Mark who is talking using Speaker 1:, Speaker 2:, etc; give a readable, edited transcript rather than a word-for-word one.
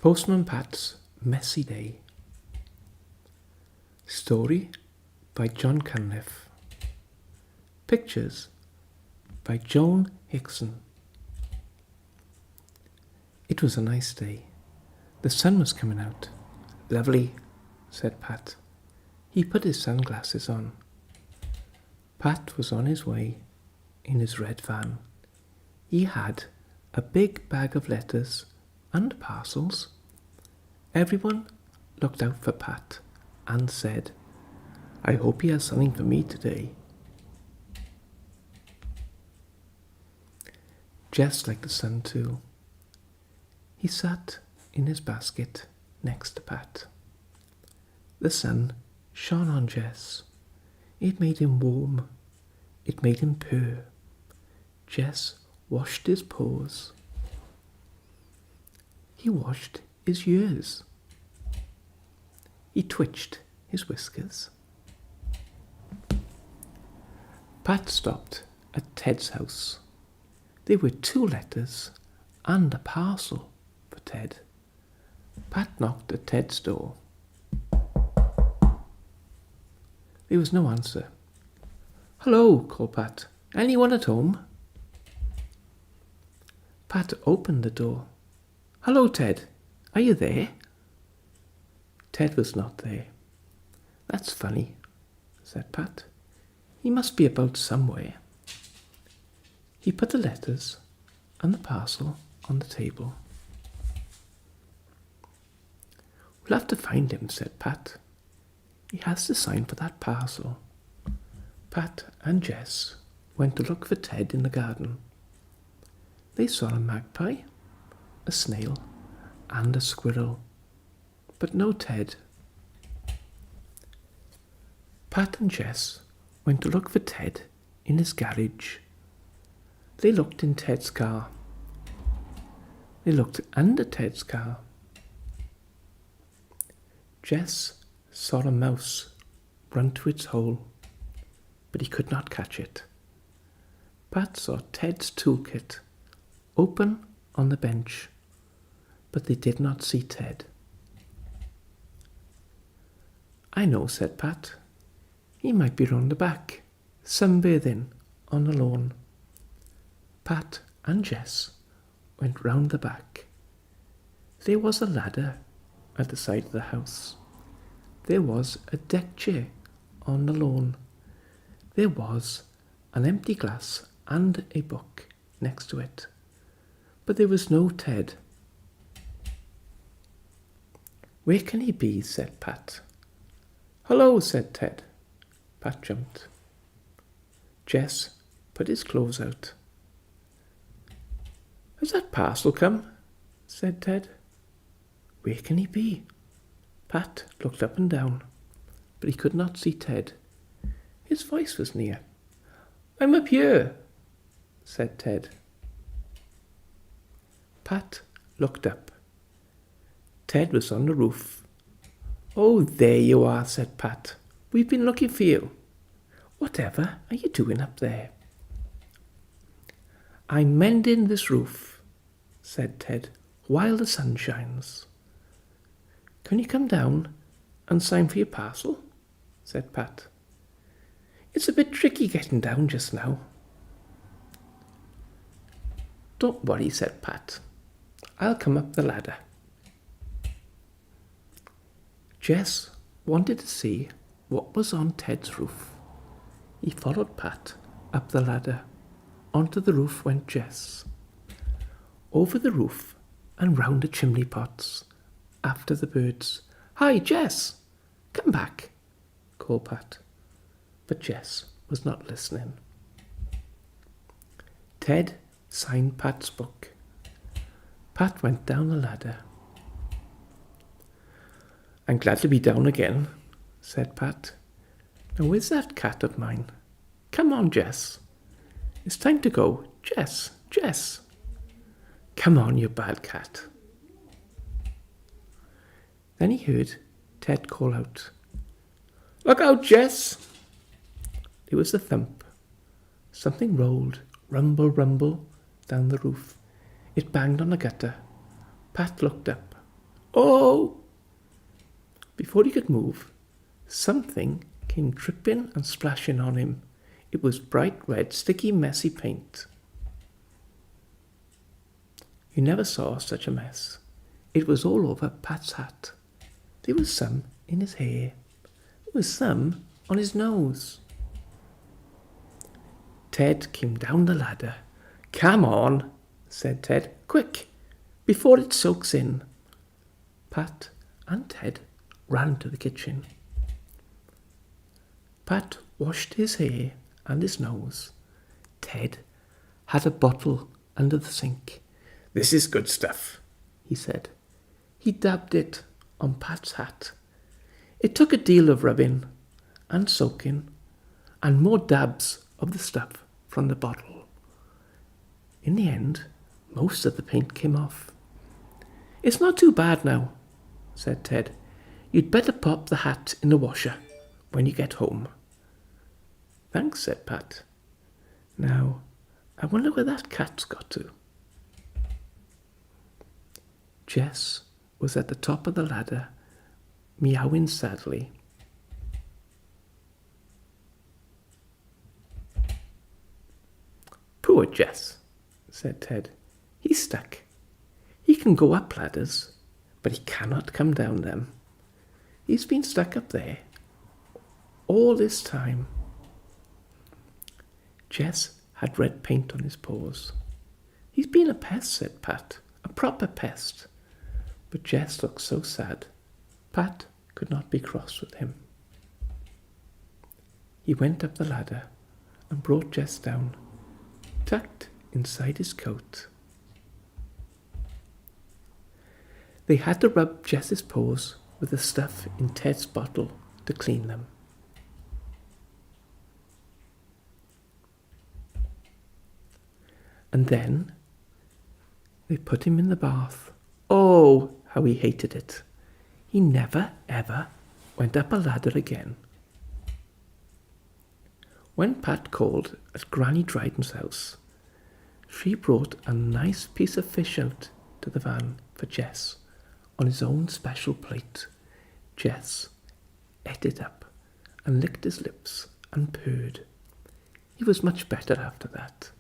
Speaker 1: Postman Pat's Messy Day. Story by John Cunliffe. Pictures by Joan Hickson. It was a nice day. The sun was coming out. Lovely, said Pat. He put his sunglasses on. Pat was on his way in his red van. He had a big bag of letters and parcels. Everyone looked out for Pat and said, I hope he has something for me today. Jess liked the sun too. He sat in his basket next to Pat. The sun shone on Jess. It made him warm. It made him purr. Jess washed his paws. He washed his ears. He twitched his whiskers. Pat stopped at Ted's house. There were 2 letters and a parcel for Ted. Pat knocked at Ted's door. There was no answer. Hello, called Pat. Anyone at home? Pat opened the door. Hello, Ted. Are you there? Ted was not there. That's funny, said Pat. He must be about somewhere. He put the letters and the parcel on the table. We'll have to find him, said Pat. He has to sign for that parcel. Pat and Jess went to look for Ted in the garden. They saw a magpie, a snail, and a squirrel, but no Ted. Pat and Jess went to look for Ted in his garage. They looked in Ted's car. They looked under Ted's car. Jess saw a mouse run to its hole, but he could not catch it. Pat saw Ted's toolkit open on the bench, but they did not see Ted. I know, said Pat. He might be round the back, sunbathing on the lawn. Pat and Jess went round the back. There was a ladder at the side of the house. There was a deck chair on the lawn. There was an empty glass and a book next to it. But there was no Ted. Where can he be? Said Pat. Hello, said Ted. Pat jumped. Jess put his clothes out. Has that parcel come? Said Ted. Where can he be? Pat looked up and down, but he could not see Ted. His voice was near. I'm up here, said Ted. Pat looked up. Ted was on the roof. Oh, there you are, said Pat. We've been looking for you. Whatever are you doing up there? I'm mending this roof, said Ted, while the sun shines. Can you come down and sign for your parcel? Said Pat. It's a bit tricky getting down just now. Don't worry, said Pat. I'll come up the ladder. Jess wanted to see what was on Ted's roof. He followed Pat up the ladder. Onto the roof went Jess. Over the roof and round the chimney pots, after the birds. Hi, Jess! Come back, called Pat. But Jess was not listening. Ted signed Pat's book. Pat went down the ladder. I'm glad to be down again, said Pat. Now where's that cat of mine? Come on, Jess. It's time to go. Jess, Jess. Come on, you bad cat. Then he heard Ted call out, Look out, Jess! There was a thump. Something rolled, rumble, rumble, down the roof. It banged on the gutter. Pat looked up. Oh! Before he could move, something came dripping and splashing on him. It was bright red, sticky, messy paint. You never saw such a mess. It was all over Pat's hat. There was some in his hair. There was some on his nose. Ted came down the ladder. "Come on," said Ted. "Quick, before it soaks in." Pat and Ted ran to the kitchen. Pat washed his hair and his nose. Ted had a bottle under the sink. "This is good stuff," he said. He dabbed it on Pat's hat. It took a deal of rubbing and soaking and more dabs of the stuff from the bottle. In the end, most of the paint came off. "It's not too bad now," said Ted. "You'd better pop the hat in the washer when you get home." "Thanks," said Pat. "Now, I wonder where that cat's got to." Jess was at the top of the ladder, meowing sadly. "Poor Jess," said Ted. "He's stuck. He can go up ladders, but he cannot come down them. He's been stuck up there all this time." Jess had red paint on his paws. "He's been a pest," said Pat, "a proper pest." But Jess looked so sad, Pat could not be cross with him. He went up the ladder and brought Jess down, tucked inside his coat. They had to rub Jess's paws with the stuff in Ted's bottle to clean them. And then they put him in the bath. Oh, how he hated it. He never, ever went up a ladder again. When Pat called at Granny Dryden's house, she brought a nice piece of fish out to the van for Jess on his own special plate. Jess ate it up and licked his lips and purred. He was much better after that.